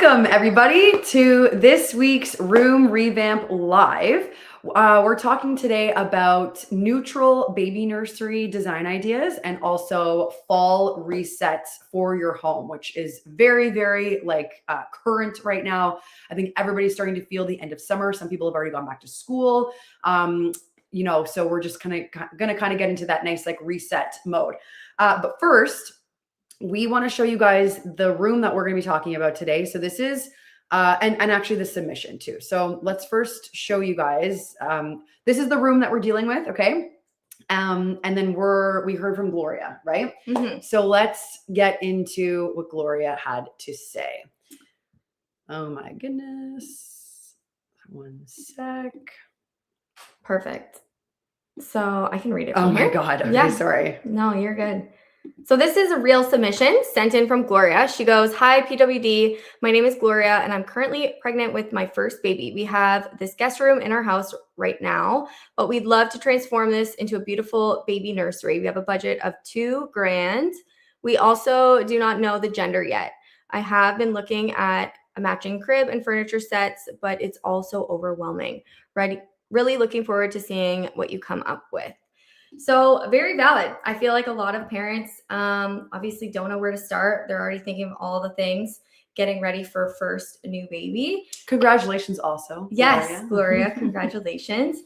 Welcome, everybody, to this week's Room Revamp Live. We're talking today about neutral baby nursery design ideas and also fall resets for your home, which is very, very current right now. I think everybody's starting to feel the end of summer. Some people have already gone back to school. So we're just gonna kind of get into that nice reset mode. But first, we want to show you guys the room that we're going to be talking about today. So this is, and actually the submission too. So let's first show you guys, this is the room that we're dealing with. Okay. And then we heard from Gloria, right? Mm-hmm. So let's get into what Gloria had to say. Oh my goodness. One sec. Perfect. So I can read it from here. here. Oh my God. Okay, yeah. Sorry. No, you're good. So this is a real submission sent in from Gloria. She goes, "Hi, PWD. My name is Gloria, and I'm currently pregnant with my first baby. We have this guest room in our house right now, but we'd love to transform this into a beautiful baby nursery. We have a budget of $2,000. We also do not know the gender yet. I have been looking at a matching crib and furniture sets, but it's also overwhelming. Really looking forward to seeing what you come up with." So very valid. I feel like a lot of parents obviously don't know where to start. They're already thinking of all the things, getting ready for first new baby. Congratulations also. Yes, Gloria, congratulations.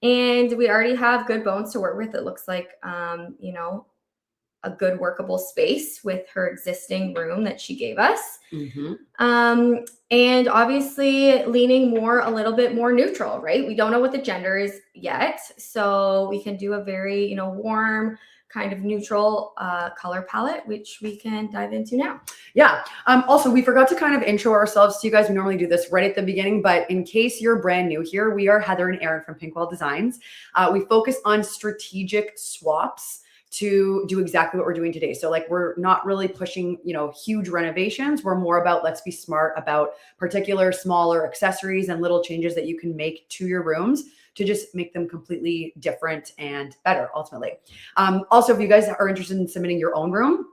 And we already have good bones to work with. It looks like, a good workable space with her existing room that she gave us. Mm-hmm. And obviously leaning a little bit more neutral, right? We don't know what the gender is yet. So we can do a very, warm kind of neutral color palette, which we can dive into now. Yeah. Also, we forgot to kind of intro ourselves to you guys. We normally do this right at the beginning, but in case you're brand new here, we are Heather and Aaron from Pinkwell Designs. We focus on strategic swaps to do exactly what we're doing today. So we're not really pushing, huge renovations. We're more about, let's be smart about particular smaller accessories and little changes that you can make to your rooms to just make them completely different and better ultimately. Also, if you guys are interested in submitting your own room,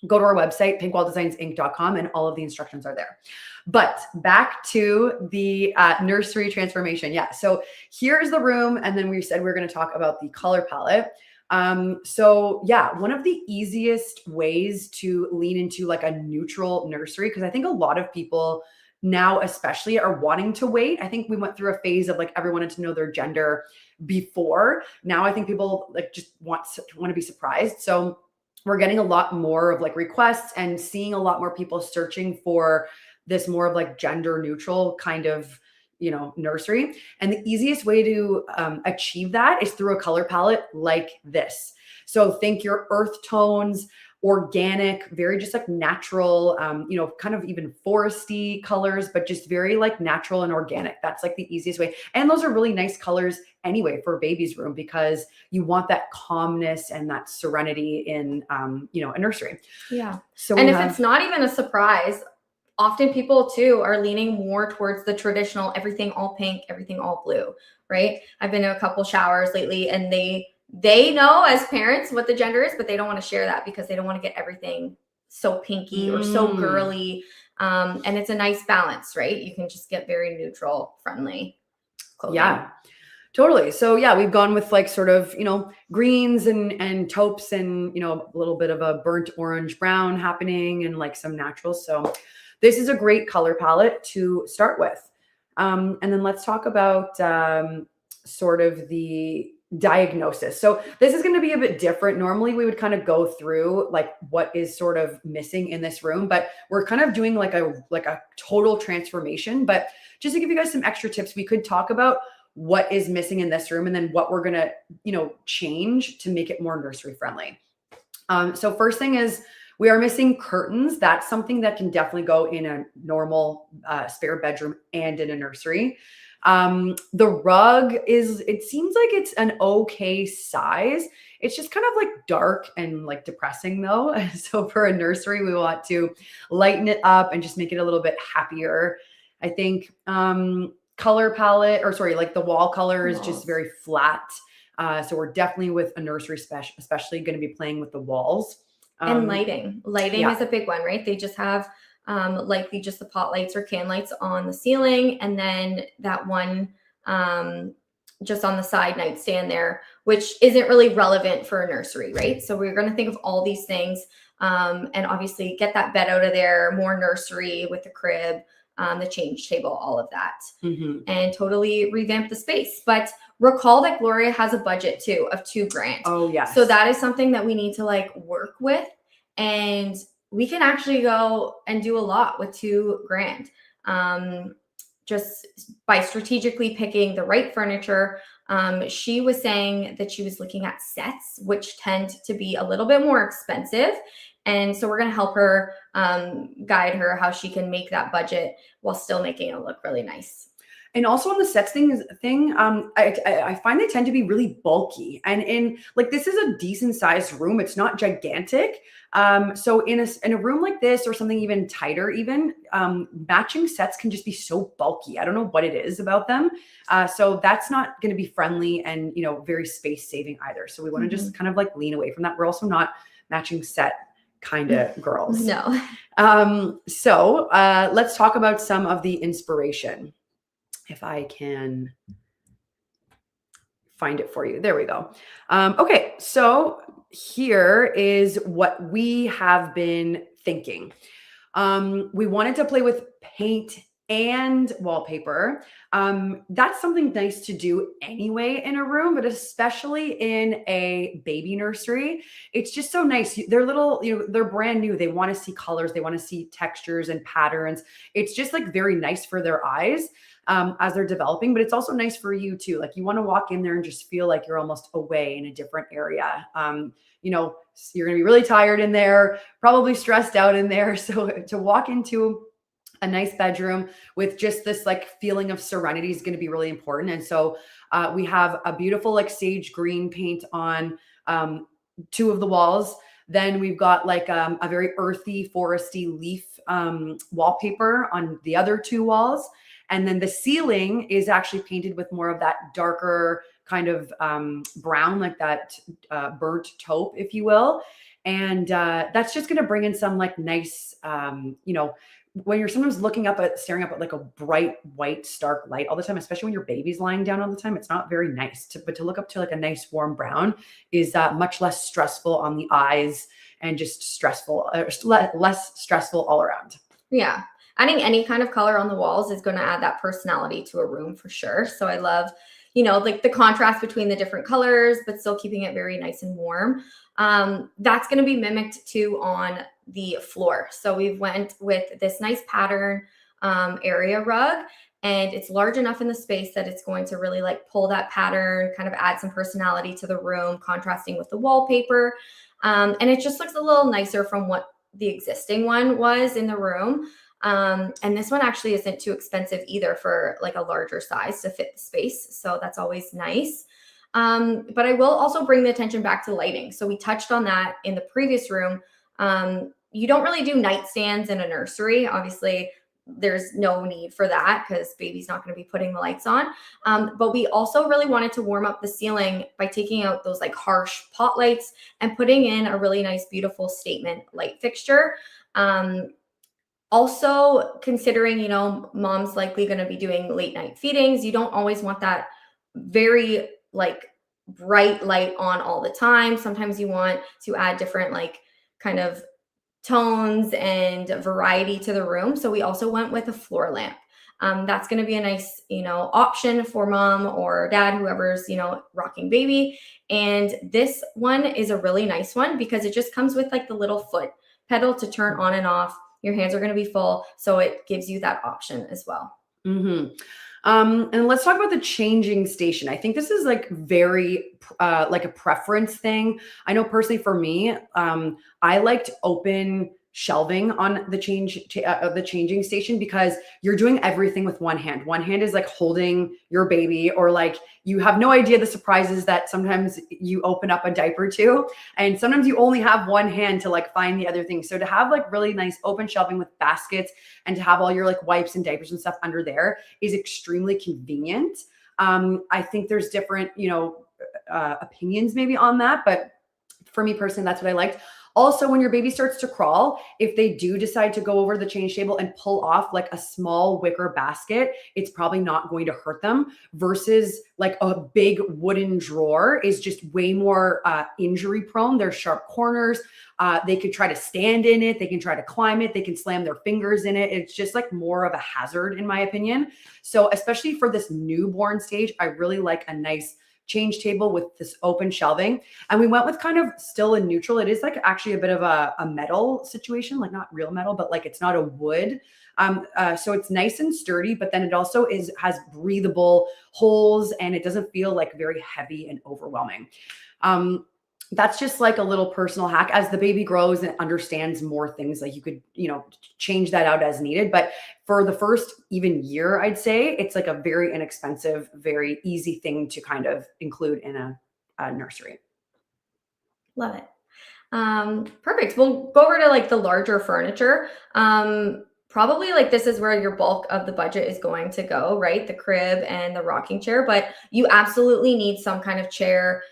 go to our website, pinkwelldesignsinc.com, and all of the instructions are there. But back to the nursery transformation. Yeah. So here's the room. And then we said we're going to talk about the color palette. One of the easiest ways to lean into a neutral nursery, because I think a lot of people now especially are wanting to wait. I think we went through a phase of everyone wanted to know their gender before. Now I think people just want to be surprised. So we're getting a lot more of requests and seeing a lot more people searching for this more of gender neutral kind of nursery. And the easiest way to achieve that is through a color palette like this. So think your earth tones, organic, very just natural, kind of even foresty colors, but just very natural and organic. That's the easiest way. And those are really nice colors anyway for a baby's room because you want that calmness and that serenity in, a nursery. Yeah. So if it's not even a surprise, often people too are leaning more towards the traditional, everything all pink, everything all blue, right? I've been to a couple showers lately and they know as parents what the gender is, but they don't want to share that because they don't want to get everything so pinky or so girly. And it's a nice balance, right? You can just get very neutral, friendly clothing. Yeah. Totally. So yeah, we've gone with sort of, greens and taupes and, a little bit of a burnt orange brown happening and some naturals. So this is a great color palette to start with. And then let's talk about sort of the diagnosis. So this is going to be a bit different. Normally we would kind of go through what is sort of missing in this room, but we're kind of doing a total transformation. But just to give you guys some extra tips, we could talk about what is missing in this room and then what we're going to, change to make it more nursery friendly. So first thing is we are missing curtains. That's something that can definitely go in a normal spare bedroom and in a nursery. The rug it seems like it's an okay size. It's just kind of dark and depressing though. So for a nursery, we want to lighten it up and just make it a little bit happier. I think color palette the wall color is just very flat. So we're definitely with a nursery especially going to be playing with the walls. And lighting is a big one, right? They just have likely just the pot lights or can lights on the ceiling, and then that one just on the side nightstand there, which isn't really relevant for a nursery, right? So we're going to think of all these things, and obviously get that bed out of there, more nursery with the crib, the change table, all of that, and totally revamp the space. But recall that Gloria has a budget too of $2,000. Oh yes. So that is something that we need to like work with, and we can actually go and do a lot with $2,000. Just by strategically picking the right furniture. She was saying that she was looking at sets, which tend to be a little bit more expensive. And so we're going to help her, guide her how she can make that budget while still making it look really nice. And also on the sets I find they tend to be really bulky. And in like, this is a decent sized room. It's not gigantic. So in a room like this or something even tighter, even matching sets can just be so bulky. I don't know what it is about them. So that's not going to be friendly and, very space saving either. So we want to just kind of like lean away from that. We're also not matching set kind of girls. No. So let's talk about some of the inspiration. If I can find it for you. There we go. Okay, so here is what we have been thinking. We wanted to play with paint and wallpaper. That's something nice to do anyway in a room, but especially in a baby nursery. It's just so nice. They're little, they're brand new. They want to see colors. They want to see textures and patterns. It's just like very nice for their eyes. As they're developing, but it's also nice for you too. Like you want to walk in there and just feel like you're almost away in a different area. You're going to be really tired in there, probably stressed out in there. So to walk into a nice bedroom with just this like feeling of serenity is going to be really important. And so we have a beautiful like sage green paint on two of the walls. Then we've got like a very earthy, foresty leaf wallpaper on the other two walls. And then the ceiling is actually painted with more of that darker kind of brown, like that burnt taupe, if you will. And that's just going to bring in some like nice, when you're sometimes staring up at like a bright white stark light all the time, especially when your baby's lying down all the time, it's not very nice. But to look up to like a nice warm brown is much less stressful on the eyes and just less stressful all around. Yeah. Adding any kind of color on the walls is going to add that personality to a room for sure. So I love, like the contrast between the different colors, but still keeping it very nice and warm. That's going to be mimicked too on the floor. So we went with this nice pattern area rug, and it's large enough in the space that it's going to really like pull that pattern, kind of add some personality to the room, contrasting with the wallpaper. And it just looks a little nicer from what the existing one was in the room. And this one actually isn't too expensive either for like a larger size to fit the space. So that's always nice. But I will also bring the attention back to lighting. So we touched on that in the previous room. You don't really do nightstands in a nursery. Obviously, there's no need for that because baby's not going to be putting the lights on. But we also really wanted to warm up the ceiling by taking out those like harsh pot lights and putting in a really nice, beautiful statement light fixture. Also considering, mom's likely going to be doing late night feedings. You don't always want that very like bright light on all the time. Sometimes you want to add different like kind of tones and variety to the room. So we also went with a floor lamp. That's going to be a nice, option for mom or dad, whoever's, rocking baby. And this one is a really nice one because it just comes with like the little foot pedal to turn on and off. Your hands are going to be full. So it gives you that option as well. Mm-hmm. And let's talk about the changing station. I think this is like very like a preference thing. I know personally for me, I liked open shelving on the changing station because you're doing everything with one hand. One hand is like holding your baby, or like you have no idea the surprises that sometimes you open up a diaper to, and sometimes you only have one hand to like find the other thing. So to have like really nice open shelving with baskets and to have all your like wipes and diapers and stuff under there is extremely convenient. I think there's different, opinions maybe on that, but for me personally, that's what I liked. Also, when your baby starts to crawl, if they do decide to go over the change table and pull off like a small wicker basket, it's probably not going to hurt them versus like a big wooden drawer is just way more injury prone. There's sharp corners. They could try to stand in it. They can try to climb it. They can slam their fingers in it. It's just like more of a hazard in my opinion. So especially for this newborn stage, I really like a nice change table with this open shelving. And we went with kind of still a neutral. It is like actually a bit of a metal situation, like not real metal, but like it's not a wood. So it's nice and sturdy, but then it also has breathable holes and it doesn't feel like very heavy and overwhelming. That's just like a little personal hack. As the baby grows and understands more things, like you could, change that out as needed. But for the first even year, I'd say it's like a very inexpensive, very easy thing to kind of include in a nursery. Love it. Perfect. We'll go over to like the larger furniture. Probably like this is where your bulk of the budget is going to go, right? The crib and the rocking chair, but you absolutely need some kind of chair.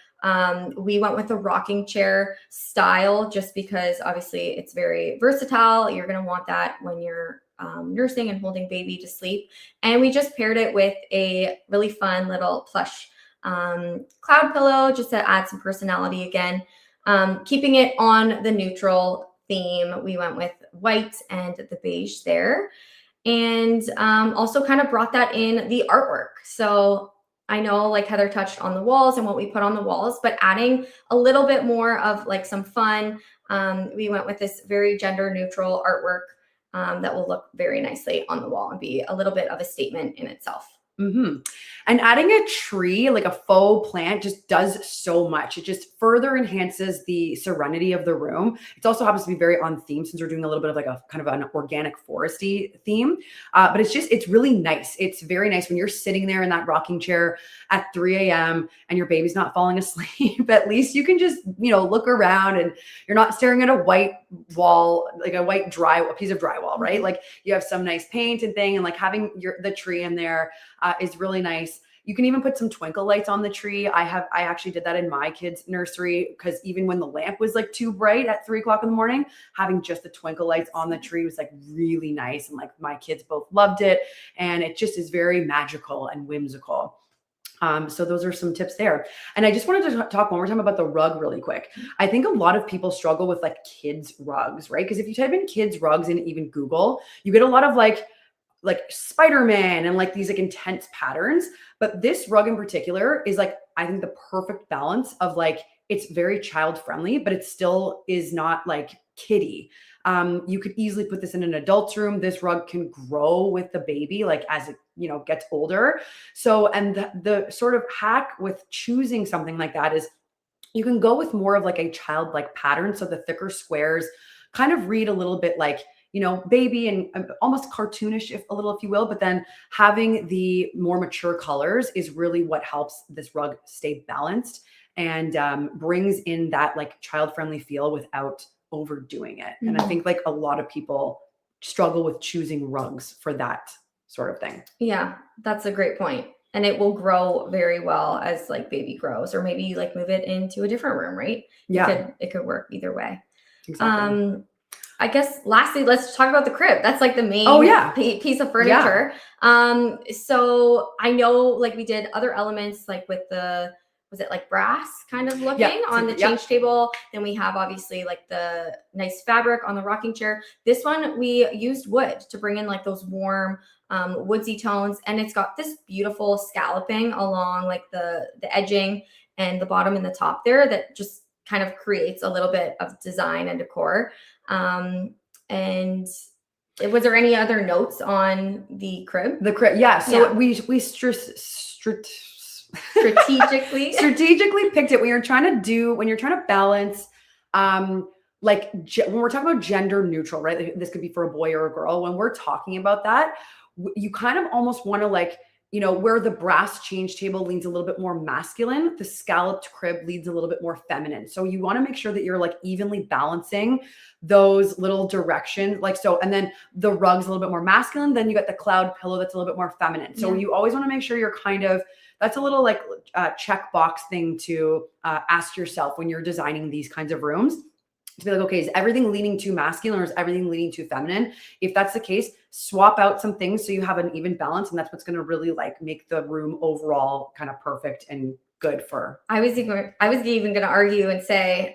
We went with the rocking chair style just because obviously it's very versatile. You're going to want that when you're nursing and holding baby to sleep. And we just paired it with a really fun little plush cloud pillow just to add some personality again. Keeping it on the neutral theme, we went with white and the beige there. And also kind of brought that in the artwork. So I know like Heather touched on the walls and what we put on the walls, but adding a little bit more of like some fun. We went with this very gender neutral artwork that will look very nicely on the wall and be a little bit of a statement in itself. Mm-hmm. And adding a tree, like a faux plant, just does so much. It just further enhances the serenity of the room. It also happens to be very on theme since we're doing a little bit of like a kind of an organic foresty theme. But it's really nice. It's very nice when you're sitting there in that rocking chair at 3 a.m. and your baby's not falling asleep. At least you can just, look around and you're not staring at a white wall, like a piece of drywall, right? Like you have some nice paint and thing, and like having the tree in there is really nice. You can even put some twinkle lights on the tree. I actually did that in my kids' nursery because even when the lamp was like too bright at 3 o'clock in the morning, having just the twinkle lights on the tree was like really nice. And like my kids both loved it. And it just is very magical and whimsical. So those are some tips there. And I just wanted to talk one more time about the rug really quick. I think a lot of people struggle with like kids rugs, right? Because if you type in kids rugs in even Google, you get a lot of like Spider-Man and like these like intense patterns. But this rug in particular is like, I think the perfect balance of like, it's very child friendly, but it still is not like kiddie. You could easily put this in an adult's room. This rug can grow with the baby, like as it, gets older. So, and the sort of hack with choosing something like that is you can go with more of like a childlike pattern. So the thicker squares kind of read a little bit like, baby and almost cartoonish, if you will, but then having the more mature colors is really what helps this rug stay balanced and brings in that like child-friendly feel without overdoing it. Mm-hmm. And I think like a lot of people struggle with choosing rugs for that sort of thing. Yeah, that's a great point. And it will grow very well as like baby grows, or maybe you like move it into a different room, right? Yeah. It could work either way. Exactly. I guess lastly, let's talk about the crib. That's like the main piece of furniture. Yeah. So I know like we did other elements like with was it like brass kind of looking on the change table? Then we have obviously like the nice fabric on the rocking chair. This one, we used wood to bring in like those warm woodsy tones. And it's got this beautiful scalloping along like the edging and the bottom and the top there that just kind of creates a little bit of design and decor. And was there any other notes on the crib? The crib, yeah. So we strategically picked it when you're trying to balance, like when we're talking about gender neutral, right? This could be for a boy or a girl. When we're talking about that, you kind of almost want to like, where the brass change table leans a little bit more masculine, the scalloped crib leans a little bit more feminine. So you want to make sure that you're like evenly balancing those little directions. Like, so, and then the rug's a little bit more masculine. Then you got the cloud pillow that's a little bit more feminine. So you always want to make sure you're kind of, that's a little like checkbox thing to ask yourself when you're designing these kinds of rooms. to be like, okay, is everything leaning too masculine or is everything leaning too feminine? If that's the case, swap out some things so you have an even balance. And that's what's going to really like make the room overall kind of perfect and good for. I was even going to argue and say,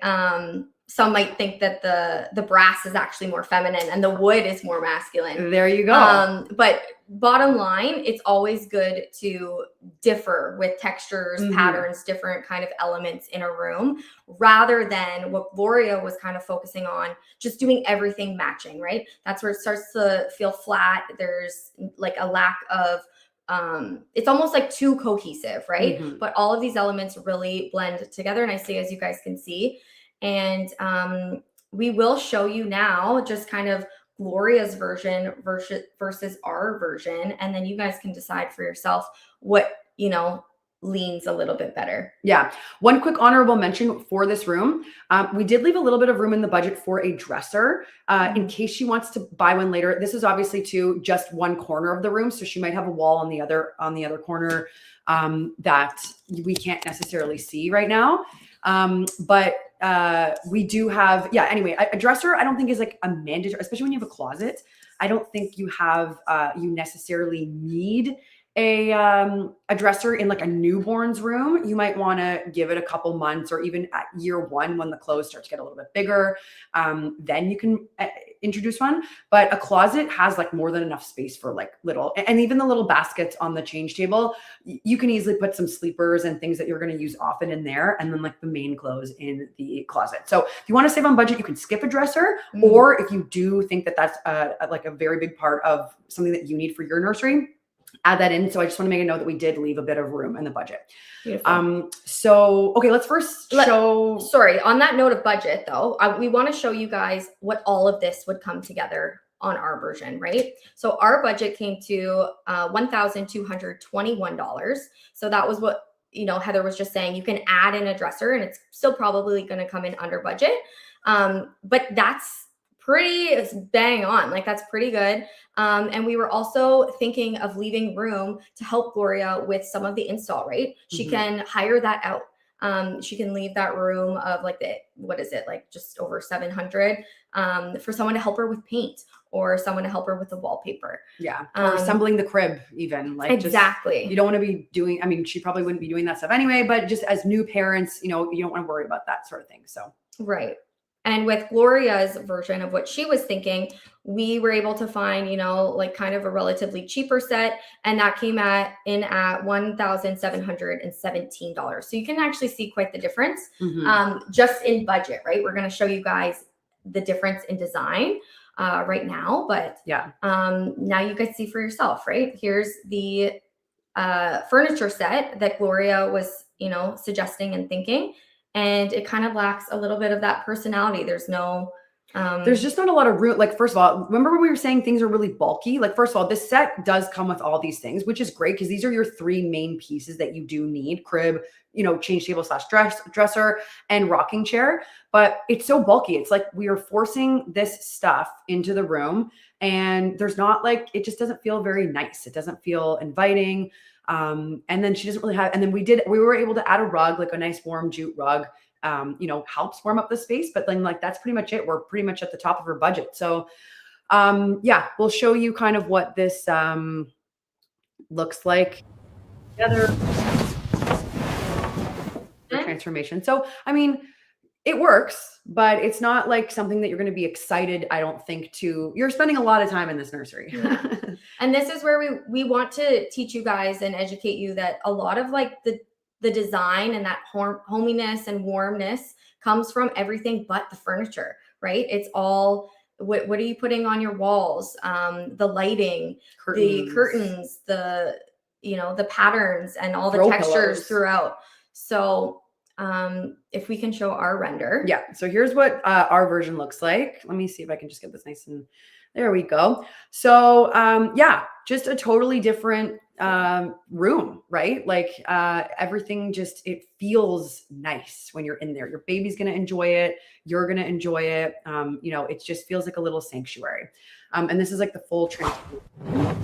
some might think that the brass is actually more feminine and the wood is more masculine. There you go. But bottom line, it's always good to differ with textures, patterns, different kind of elements in a room, rather than what Gloria was kind of focusing on, just doing everything matching, right? That's where it starts to feel flat. There's like a lack of, it's almost like too cohesive, right? But all of these elements really blend together nicely, as you guys can see. And we will show you now just kind of Gloria's version versus our version. And then you guys can decide for yourself what, you know, leans a little bit better. Yeah. One quick honorable mention for this room. We did leave a little bit of room in the budget for a dresser in case she wants to buy one later. This is obviously to just one corner of the room. So she might have a wall on the other corner that we can't necessarily see right now. But we do have, anyway, a dresser, I don't think is like a mandatory, especially when you have a closet. I don't think you have, you necessarily need a dresser in like a newborn's room. You might want to give it a couple months, or even at year one, when the clothes start to get a little bit bigger, then you can introduce one. But a closet has like more than enough space for like little, and even the little baskets on the change table, you can easily put some sleepers and things that you're going to use often in there, and then like the main clothes in the closet. So if you want to save on budget, you can skip a dresser, or if you do think that that's like a very big part of something that you need for your nursery, add that in. So I just want to make a note that we did leave a bit of room in the budget. Beautiful. So, okay, let's first show. Sorry, on that note of budget though, we want to show you guys what all of this would come together on our version, right? So our budget came to $1,221. So that was what, you know, Heather was just saying. You can add in a dresser and it's still probably going to come in under budget. But that's it's bang on, like that's pretty good. And we were also thinking of leaving room to help Gloria with some of the install, right? She can hire that out. She can leave that room of like like just over 700 for someone to help her with paint, or someone to help her with the wallpaper. Yeah. Or assembling the crib even. Like exactly. You don't want to be doing, I mean, she probably wouldn't be doing that stuff anyway, but just as new parents, you know, you don't want to worry about that sort of thing. So. Right. And with Gloria's version of what she was thinking, we were able to find, you know, like kind of a relatively cheaper set. And that came in at $1,717. So you can actually see quite the difference just in budget, right? We're going to show you guys the difference in design right now. But now you guys see for yourself, right? Here's the furniture set that Gloria was, you know, suggesting and thinking. And it kind of lacks a little bit of that personality. There's no, there's just not a lot of room. Like, first of all, remember when we were saying things are really bulky? Like, first of all, this set does come with all these things, which is great because these are your three main pieces that you do need: crib, you know, change table / dresser, and rocking chair. But it's so bulky. It's like we are forcing this stuff into the room, and there's not like, it just doesn't feel very nice. It doesn't feel inviting. And then she doesn't really have, and then we were able to add a rug, like a nice warm jute rug, you know, helps warm up the space, but then like, that's pretty much it. We're pretty much at the top of her budget. So, yeah, we'll show you kind of what this, looks like together. Transformation. So, I mean, it works, but it's not like something that you're going to be excited, I don't think, you're spending a lot of time in this nursery. Yeah. And this is where we want to teach you guys and educate you that a lot of like the design and that hominess and warmness comes from everything but the furniture, right? It's all, what are you putting on your walls? The lighting, the curtains, the, you know, the patterns and all the textures throughout. So if we can show our render. Yeah. So here's what our version looks like. Let me see if I can just get this nice and there we go. So yeah, just a totally different room, right? Like everything just, it feels nice when you're in there. Your baby's going to enjoy it. You're going to enjoy it. You know, it just feels like a little sanctuary. And this is like the full transformation.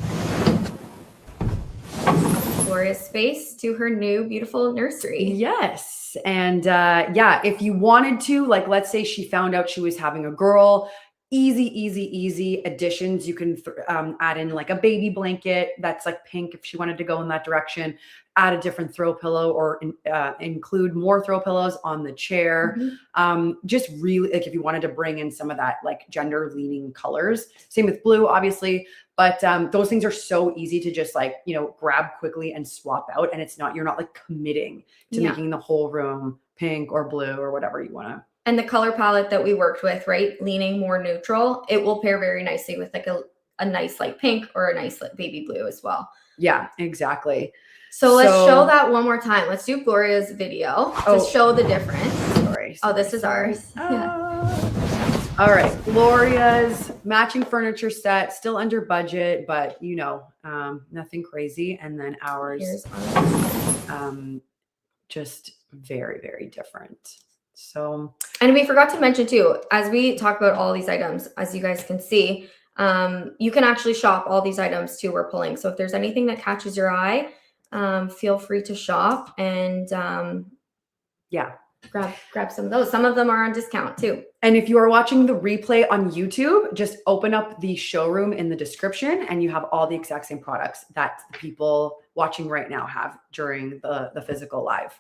Gloria's space to her new beautiful nursery. Yes. And yeah, if you wanted to, like, let's say she found out she was having a girl, easy additions. You can add in like a baby blanket that's like pink if she wanted to go in that direction, add a different throw pillow or include more throw pillows on the chair. Just really like if you wanted to bring in some of that like gender leaning colors, same with blue, obviously. But those things are so easy to just like, you know, grab quickly and swap out. And you're not like committing to making the whole room pink or blue or whatever you want to. And the color palette that we worked with, right, leaning more neutral, it will pair very nicely with like a nice light pink or a nice light baby blue as well. Yeah, exactly. So let's show that one more time. Let's do Gloria's video to show the difference. Sorry. Oh, this is ours. All right, Gloria's matching furniture set, still under budget, but you know, nothing crazy. And then ours, just very different. So, and we forgot to mention too, as we talk about all these items, as you guys can see, you can actually shop all these items too we're pulling. So if there's anything that catches your eye, feel free to shop and yeah, grab some of those. Some of them are on discount too. And if you are watching the replay on YouTube, just open up the showroom in the description and you have all the exact same products that the people watching right now have during the physical live.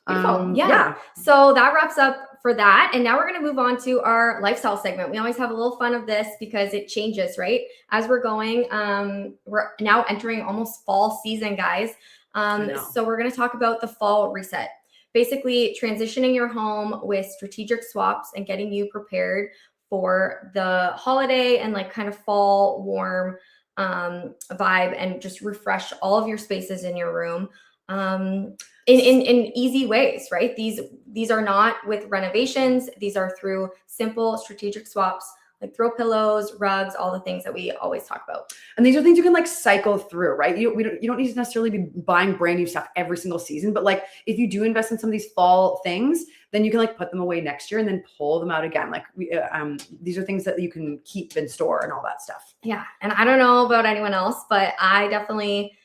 Yeah. So that wraps up for that. And now we're going to move on to our lifestyle segment. We always have a little fun of this because it changes, right? As we're going, we're now entering almost fall season, guys. So we're going to talk about the fall reset. Basically transitioning your home with strategic swaps and getting you prepared for the holiday and like kind of fall warm vibe and just refresh all of your spaces in your room. In easy ways, right? These are not with renovations. These are through simple strategic swaps, like throw pillows, rugs, all the things that we always talk about. And these are things you can like cycle through, right? You don't need to necessarily be buying brand new stuff every single season, but like if you do invest in some of these fall things, then you can like put them away next year and then pull them out again. Like these are things that you can keep in store and all that stuff. Yeah. And I don't know about anyone else, but I definitely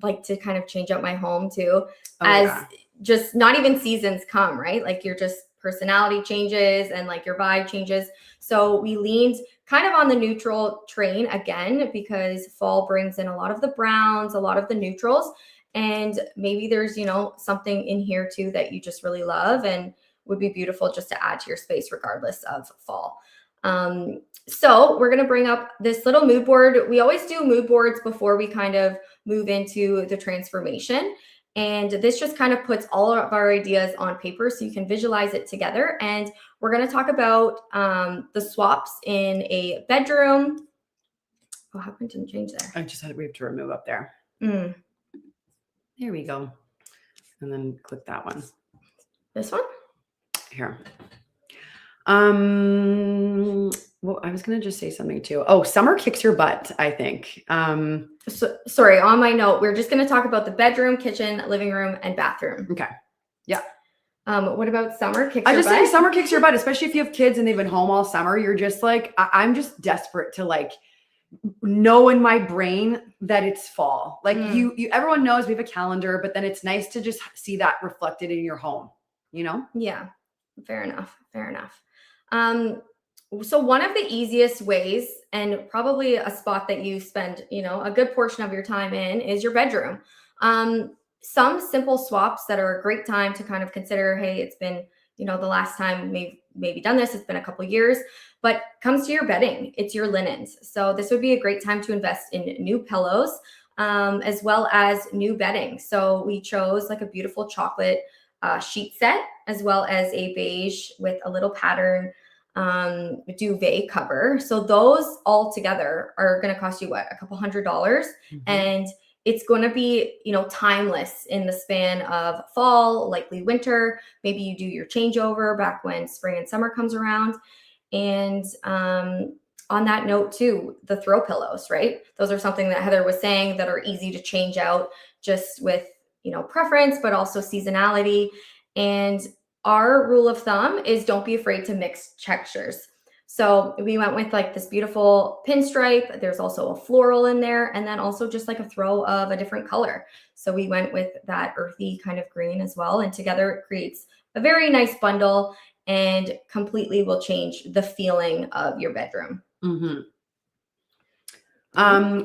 like to kind of change up my home too, just not even seasons come, right? Like your just personality changes and like your vibe changes. So we leaned kind of on the neutral train again, because fall brings in a lot of the browns, a lot of the neutrals, and maybe there's, you know, something in here too that you just really love and would be beautiful just to add to your space regardless of fall. So we're going to bring up this little mood board. We always do mood boards before we kind of move into the transformation. And this just kind of puts all of our ideas on paper so you can visualize it together. And we're going to talk about the swaps in a bedroom. Oh, how come it didn't change there? I just we have to remove up there. There we go. And then click that one. This one? Here. Well, I was going to just say something too. Oh, summer kicks your butt, I think. Sorry, on my note, we're just going to talk about the bedroom, kitchen, living room, and bathroom. Okay. Yeah. What about summer kicks your butt? I just say summer kicks your butt, especially if you have kids and they've been home all summer. You're just like, I'm just desperate to like know in my brain that it's fall. Like everyone knows we have a calendar, but then it's nice to just see that reflected in your home, you know? Yeah. Fair enough. So one of the easiest ways, and probably a spot that you spend, you know, a good portion of your time in, is your bedroom. Some simple swaps that are a great time to kind of consider, hey, it's been, you know, the last time maybe done this, it's been a couple of years, but comes to your bedding, it's your linens. So this would be a great time to invest in new pillows, as well as new bedding. So we chose like a beautiful chocolate sheet set, as well as a beige with a little pattern duvet cover. So those all together are going to cost you a couple $100, and it's going to be, you know, timeless in the span of fall, likely winter. Maybe you do your changeover back when spring and summer comes around. And on that note too, the throw pillows, right? Those are something that Heather was saying that are easy to change out just with, you know, preference, but also seasonality. And our rule of thumb is don't be afraid to mix textures. So we went with like this beautiful pinstripe. There's also a floral in there, and then also just like a throw of a different color. So we went with that earthy kind of green as well. And together it creates a very nice bundle and completely will change the feeling of your bedroom. Mm-hmm.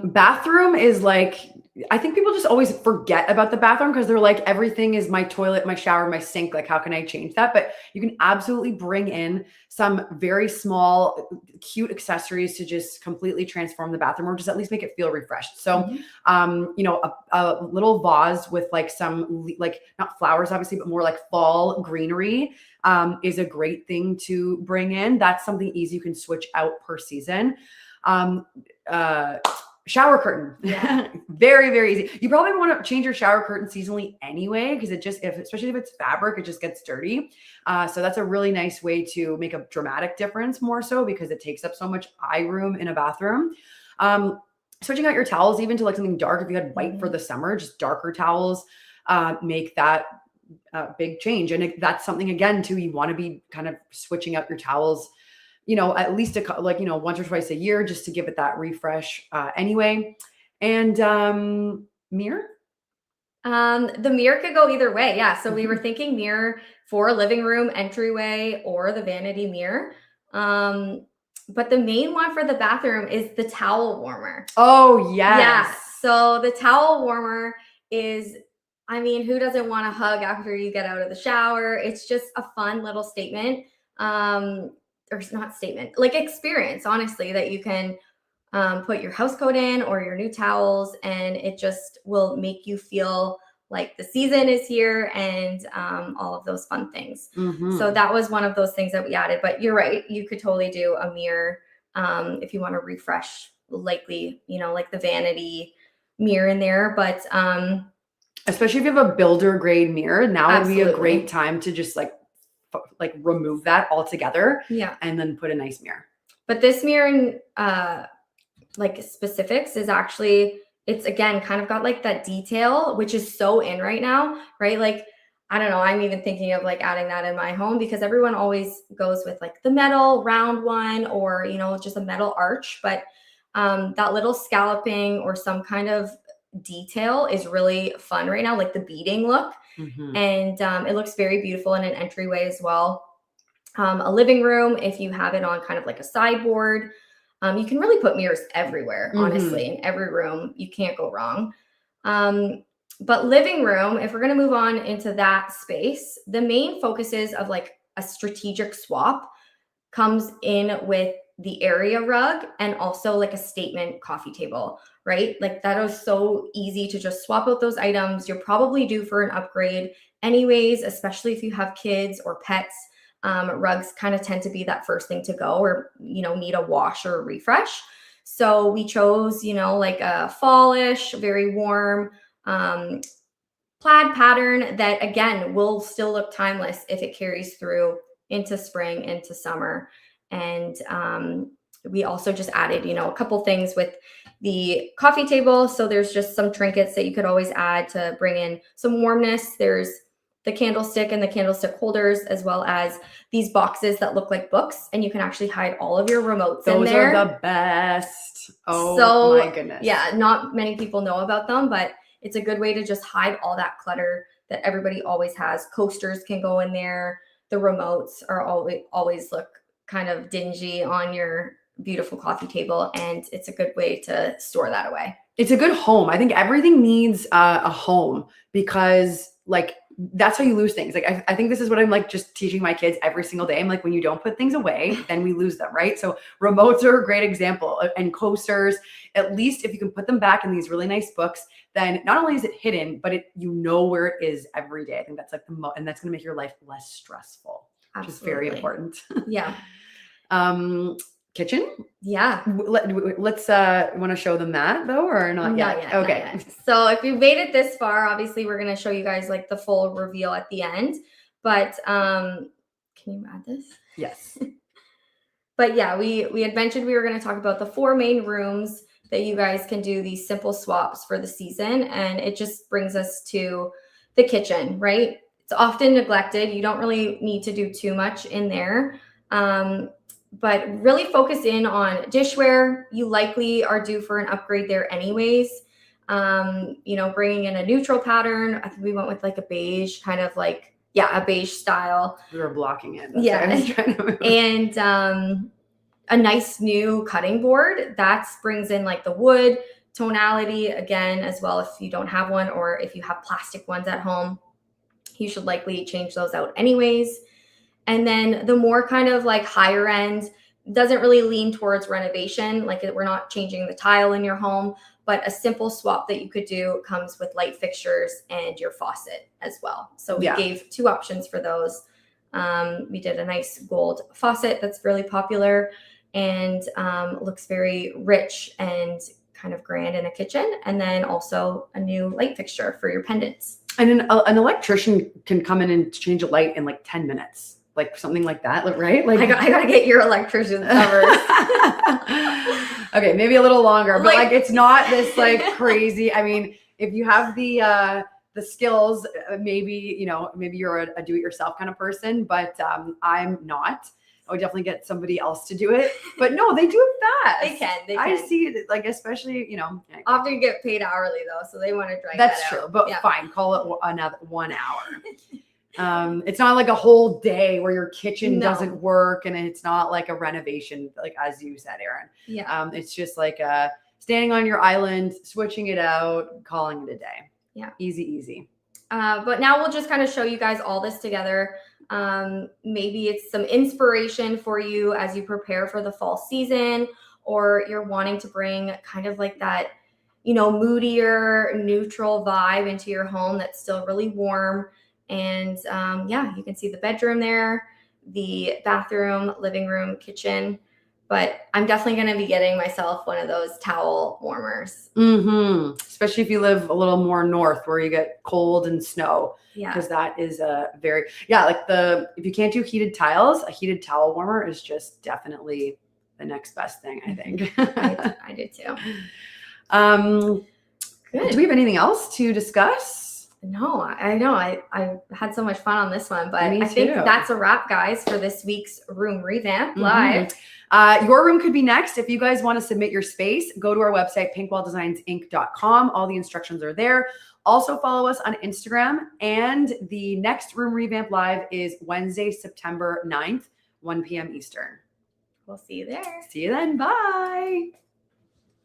Bathroom is like, I think people just always forget about the bathroom because they're like, everything is my toilet, my shower, my sink. Like, how can I change that? But you can absolutely bring in some very small, cute accessories to just completely transform the bathroom, or just at least make it feel refreshed. So, a little vase with like some, like, not flowers, obviously, but more like fall greenery is a great thing to bring in. That's something easy you can switch out per season. Shower curtain. Yeah. Very, very easy. You probably want to change your shower curtain seasonally anyway, because it just, especially if it's fabric, it just gets dirty. So that's a really nice way to make a dramatic difference, more so because it takes up so much eye room in a bathroom. Switching out your towels even to like something dark. If you had white for the summer, just darker towels make that big change. And that's something, again, too, you want to be kind of switching out your towels, at least once or twice a year, just to give it that refresh anyway. And mirror? The mirror could go either way. Yeah. So we were thinking mirror for living room entryway or the vanity mirror. But the main one for the bathroom is the towel warmer. Oh, yes. Yeah. So the towel warmer is, I mean, who doesn't want to hug after you get out of the shower? It's just a fun little statement. Or not statement, like experience, honestly, that you can put your house coat in or your new towels, and it just will make you feel like the season is here and all of those fun things. So that was one of those things that we added. But you're right, you could totally do a mirror if you want to refresh, likely, like the vanity mirror in there. But especially if you have a builder grade mirror, now would be a great time to just like remove that altogether, and then put a nice mirror. But this mirroring like specifics is actually, it's again kind of got like that detail, which is so in right now, right? Like, I don't know, I'm even thinking of like adding that in my home, because everyone always goes with like the metal round one, or just a metal arch. But that little scalloping or some kind of detail is really fun right now, like the beading look. And it looks very beautiful in an entryway as well. A living room, if you have it on kind of like a sideboard, you can really put mirrors everywhere, honestly, in every room. You can't go wrong. But living room, if we're going to move on into that space, the main focuses of like a strategic swap comes in with the area rug and also like a statement coffee table, right? Like that is so easy to just swap out those items. You're probably due for an upgrade anyways, especially if you have kids or pets. Rugs kind of tend to be that first thing to go, or, need a wash or a refresh. So we chose, like a fallish, very warm, plaid pattern that, again, will still look timeless if it carries through into spring, into summer. And we also just added, a couple things with the coffee table. So there's just some trinkets that you could always add to bring in some warmness. There's the candlestick and the candlestick holders, as well as these boxes that look like books, and you can actually hide all of your remotes in there. Those are the best. Oh my goodness. Yeah, not many people know about them, but it's a good way to just hide all that clutter that everybody always has. Coasters can go in there. The remotes are always look kind of dingy on your beautiful coffee table, and it's a good way to store that away. It's a good home. I think everything needs a home, because like that's how you lose things. Like I think this is what I'm like just teaching my kids every single day. I'm like, when you don't put things away, then we lose them, right? So remotes are a great example, and coasters. At least if you can put them back in these really nice books, then not only is it hidden, but where it is every day. I think that's like and that's going to make your life less stressful. Absolutely. Which is very important. Yeah. Kitchen? Yeah. Let's want to show them that though, or not yet? Not yet. Okay. Not yet. So if you made it this far, obviously we're going to show you guys like the full reveal at the end. But can you add this? Yes. But yeah, we had mentioned we were going to talk about the 4 main rooms that you guys can do these simple swaps for the season, and it just brings us to the kitchen, right? It's often neglected. You don't really need to do too much in there. but really focus in on dishware. You likely are due for an upgrade there anyways. Bringing in a neutral pattern. I think we went with like a beige kind of like, a beige style. We were blocking it. That's I was trying to and a nice new cutting board that brings in like the wood tonality again as well. If you don't have one, or if you have plastic ones at home, you should likely change those out anyways. And then the more kind of like higher end, doesn't really lean towards renovation. Like we're not changing the tile in your home, but a simple swap that you could do comes with light fixtures and your faucet as well. So we gave 2 options for those. We did a nice gold faucet that's really popular and looks very rich and kind of grand in a kitchen. And then also a new light fixture for your pendants. And an electrician can come in and change a light in like 10 minutes. Like something like that, right? Like I gotta get your electrician covered. Okay, maybe a little longer, but like it's not this like crazy. I mean, if you have the skills, maybe you're a do-it-yourself kind of person, but I'm not. I would definitely get somebody else to do it. But no, they do it fast. They can. I see it, like, especially, Often get paid hourly though, so they want to drag that's that true, out. but fine, call it another 1 hour. It's not like a whole day where your kitchen doesn't work, and it's not like a renovation, like as you said, Erin. Yeah. It's just like standing on your island, switching it out, calling it a day. Yeah. Easy. But now we'll just kind of show you guys all this together. Maybe it's some inspiration for you as you prepare for the fall season, or you're wanting to bring kind of like that, moodier, neutral vibe into your home that's still really warm. And you can see the bedroom there, the bathroom, living room, kitchen. But I'm definitely going to be getting myself one of those towel warmers. Especially if you live a little more north where you get cold and snow. Yeah. Because that is if you can't do heated tiles, a heated towel warmer is just definitely the next best thing, I think. I do too. Good. Do we have anything else to discuss? No, I know. I had so much fun on this one, but I think that's a wrap, guys, for this week's Room Revamp Live. Your room could be next. If you guys want to submit your space, go to our website, pinkwalldesigns.inc.com. All the instructions are there. Also follow us on Instagram. And the next Room Revamp Live is Wednesday, September 9th, 1 p.m. Eastern. We'll see you there. See you then. Bye.